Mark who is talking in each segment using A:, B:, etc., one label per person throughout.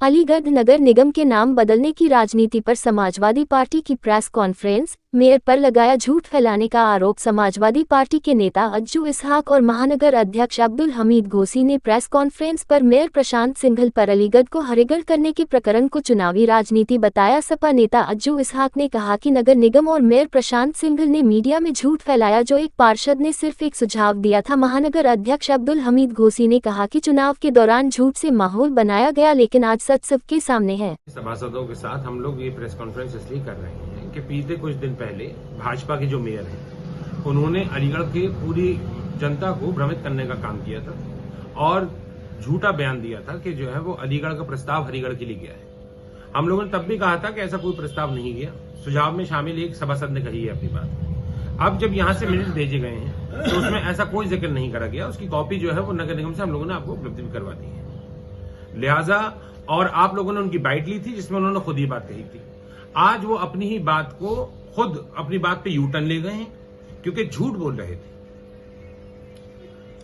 A: अलीगढ़ नगर निगम के नाम बदलने की राजनीति पर समाजवादी पार्टी की प्रेस कॉन्फ्रेंस। मेयर पर लगाया झूठ फैलाने का आरोप। समाजवादी पार्टी के नेता अज्जू इसहाक और महानगर अध्यक्ष अब्दुल हमीद घोसी ने प्रेस कॉन्फ्रेंस पर मेयर प्रशांत सिंघल पर अलीगढ़ को हरिगढ़ करने के प्रकरण को चुनावी राजनीति बताया। सपा नेता अज्जू इसहाक ने कहा कि नगर निगम और मेयर प्रशांत सिंघल ने मीडिया में झूठ फैलाया, जो एक पार्षद ने सिर्फ एक सुझाव दिया था। महानगर अध्यक्ष अब्दुल हमीद घोसी ने कहा कि चुनाव के दौरान झूठ से माहौल बनाया गया, लेकिन आज सच सबके सामने है।
B: सभासदों के साथ हम लोग ये प्रेस कॉन्फ्रेंस इसलिए कर रहे हैं कि पिछले कुछ दिन पहले भाजपा के जो मेयर हैं उन्होंने अलीगढ़ की पूरी जनता को भ्रमित करने का काम किया था और झूठा बयान दिया था कि जो है वो अलीगढ़ का प्रस्ताव हरिगढ़ के लिए गया है। हम लोगों ने तब भी कहा था कि ऐसा कोई प्रस्ताव नहीं गया। सुझाव में शामिल एक सभासद ने कही है अपनी बात। अब जब यहां से मिनट भेजे गए हैं तो उसमें ऐसा कोई जिक्र नहीं करा गया। उसकी कॉपी जो है वो नगर निगम से हम लोगों ने आपको उपलब्ध भी करवा दी है। लिहाजा और आप लोगों ने उनकी बाइट ली थी जिसमें उन्होंने खुद ही बात कही थी। आज वो अपनी ही बात को खुद अपनी बात पे यू टर्न ले गए हैं क्योंकि झूठ बोल रहे थे।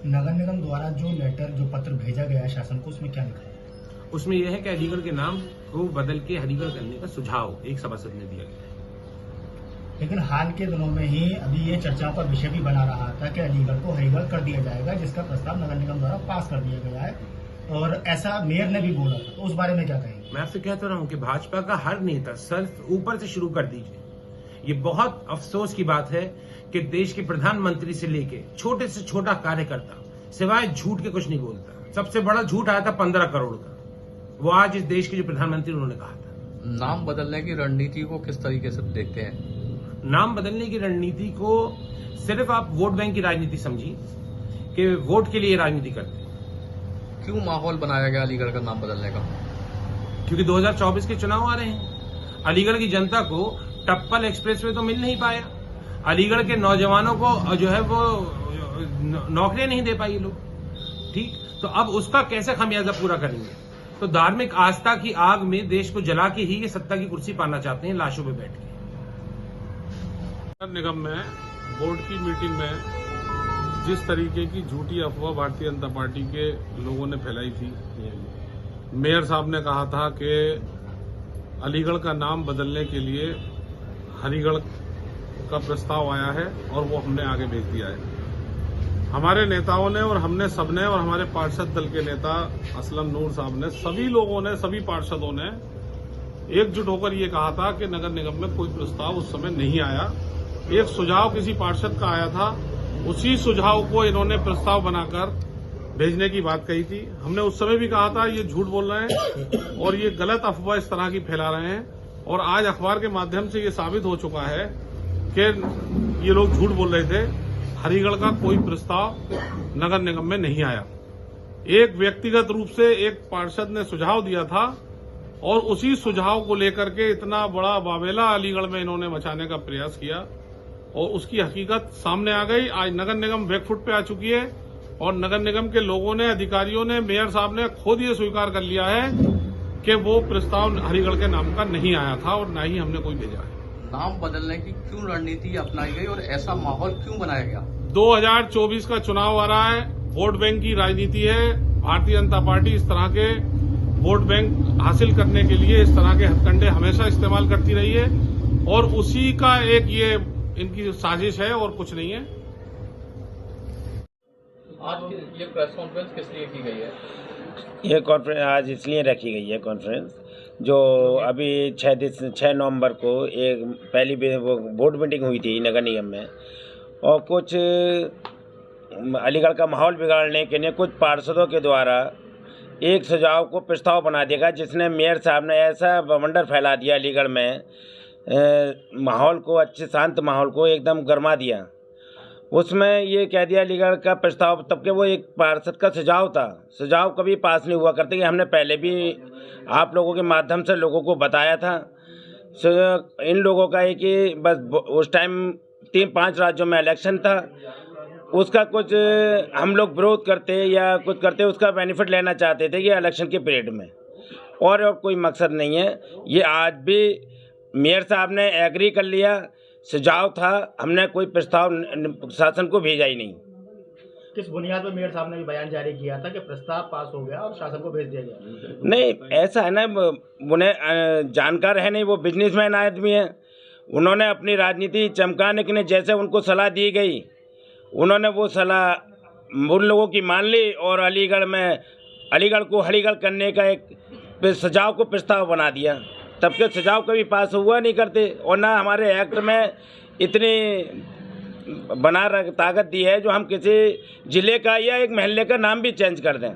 C: नगर निगम द्वारा जो लेटर जो पत्र भेजा गया है शासन को, उसमें क्या लिखा है?
B: उसमें यह है कि अलीगढ़ के नाम को बदल के हरिगढ़ करने का सुझाव एक सभासद ने दिया गया है।
C: लेकिन हाल के दिनों में ही अभी ये चर्चाओं का विषय भी बना रहा था कि अलीगढ़ को हरिगढ़ कर दिया जाएगा, जिसका प्रस्ताव नगर निगम द्वारा पास कर दिया गया है और ऐसा मेयर ने भी बोला था। तो उस बारे में क्या कहेंगे?
B: मैं आपसे कहता रहा हूं कि भाजपा का हर नेता सिर्फ ऊपर से शुरू कर दीजिए। ये बहुत अफसोस की बात है कि देश के प्रधानमंत्री से लेके छोटे से छोटा कार्यकर्ता सिवाय झूठ के कुछ नहीं बोलता। सबसे बड़ा झूठ आया था 15 करोड़ का, वो आज इस देश के जो प्रधानमंत्री उन्होंने कहा था।
D: नाम बदलने की रणनीति को किस तरीके से देखते हैं?
B: नाम बदलने की रणनीति को सिर्फ आप वोट बैंक की राजनीति समझिए कि वोट के लिए राजनीति करते हैं।
D: क्यों माहौल बनाया गया अलीगढ़ का नाम बदलने का?
B: क्योंकि 2024 के चुनाव आ रहे हैं। अलीगढ़ की जनता को टप्पल एक्सप्रेसवे तो मिल नहीं पाया। अलीगढ़ के नौजवानों को जो है वो नौकरियां नहीं दे पाई लोग। ठीक, तो अब उसका कैसे खमियाजा पूरा करेंगे? तो धार्मिक आस्था की आग में देश को जला के ही ये सत्ता की कुर्सी पाना चाहते हैं, लाशों पे बैठ के।
E: नगर निगम में बोर्ड की मीटिंग में जिस तरीके की झूठी अफवाह भारतीय जनता पार्टी के लोगों ने फैलाई थी, मेयर साहब ने कहा था कि अलीगढ़ का नाम बदलने के लिए हरिगढ़ का प्रस्ताव आया है और वो हमने आगे भेज दिया है। हमारे नेताओं ने और हमने सबने और हमारे पार्षद दल के नेता असलम नूर साहब ने, सभी लोगों ने, सभी पार्षदों ने एकजुट होकर ये कहा था कि नगर निगम में कोई प्रस्ताव उस समय नहीं आया। एक सुझाव किसी पार्षद का आया था, उसी सुझाव को इन्होंने प्रस्ताव बनाकर भेजने की बात कही थी। हमने उस समय भी कहा था ये झूठ बोल रहे हैं और ये गलत अफवाह इस तरह की फैला रहे हैं। और आज अखबार के माध्यम से ये साबित हो चुका है कि ये लोग झूठ बोल रहे थे। हरिगढ़ का कोई प्रस्ताव नगर निगम में नहीं आया। एक व्यक्तिगत रूप से एक पार्षद ने सुझाव दिया था और उसी सुझाव को लेकर के इतना बड़ा वावेला अलीगढ़ में इन्होंने मचाने का प्रयास किया और उसकी हकीकत सामने आ गई। आज नगर निगम बैकफुट पे आ चुकी है और नगर निगम के लोगों ने, अधिकारियों ने, मेयर साहब ने खुद ये स्वीकार कर लिया है कि वो प्रस्ताव हरिगढ़ के नाम का नहीं आया था और न ही हमने कोई भेजा है।
D: नाम बदलने की क्यों रणनीति अपनाई गई और ऐसा माहौल क्यों बनाया गया?
E: 2024 का चुनाव आ रहा है, वोट बैंक की राजनीति है। भारतीय जनता पार्टी इस तरह के वोट बैंक हासिल करने के लिए इस तरह के हथकंडे हमेशा इस्तेमाल करती रही है और उसी का एक ये इनकी साजिश है और कुछ नहीं है।
D: आज ये प्रेस कॉन्फ्रेंस किस लिए की गई है?
F: ये कॉन्फ्रेंस आज इसलिए रखी गई है कॉन्फ्रेंस, जो अभी 6 नवंबर को एक पहली वो बोर्ड मीटिंग हुई थी नगर निगम में और कुछ अलीगढ़ का माहौल बिगाड़ने के लिए कुछ पार्षदों के द्वारा एक सुझाव को प्रस्ताव बना दिया गया, जिसने मेयर साहब ने ऐसा बवंडर फैला दिया अलीगढ़ में, माहौल को, अच्छे शांत माहौल को एकदम गरमा दिया। उसमें ये कह दिया अलीगढ़ का प्रस्ताव, तब के वो एक पार्षद का सुझाव था, सुझाव कभी पास नहीं हुआ करते कि हमने पहले भी आप लोगों के माध्यम से लोगों को बताया था। इन लोगों का है कि बस उस टाइम 3-5 राज्यों में इलेक्शन था, उसका कुछ हम लोग विरोध करते या कुछ करते, उसका बेनिफिट लेना चाहते थे कि इलेक्शन के पीरियड में, और कोई मकसद नहीं है। ये आज भी मेयर साहब ने एग्री कर लिया, सुझाव था, हमने कोई प्रस्ताव शासन को भेजा ही नहीं।
C: किस बुनियाद पर मेयर साहब ने भी बयान जारी किया था कि प्रस्ताव पास हो गया और शासन को भेज दिया गया?
F: नहीं, ऐसा है ना, उन्हें जानकार है नहीं, वो बिजनेसमैन आदमी है। उन्होंने अपनी राजनीति चमकाने के लिए जैसे उनको सलाह दी गई, उन्होंने वो सलाह उन लोगों की मान ली और अलीगढ़ को हलीगढ़ करने का एक सुझाव को प्रस्ताव बना दिया। तब के सुझाव कभी पास हुआ नहीं करते, और ना हमारे एक्ट में इतनी ताकत दी है जो हम किसी जिले का या एक महल्ले का नाम भी चेंज कर दें।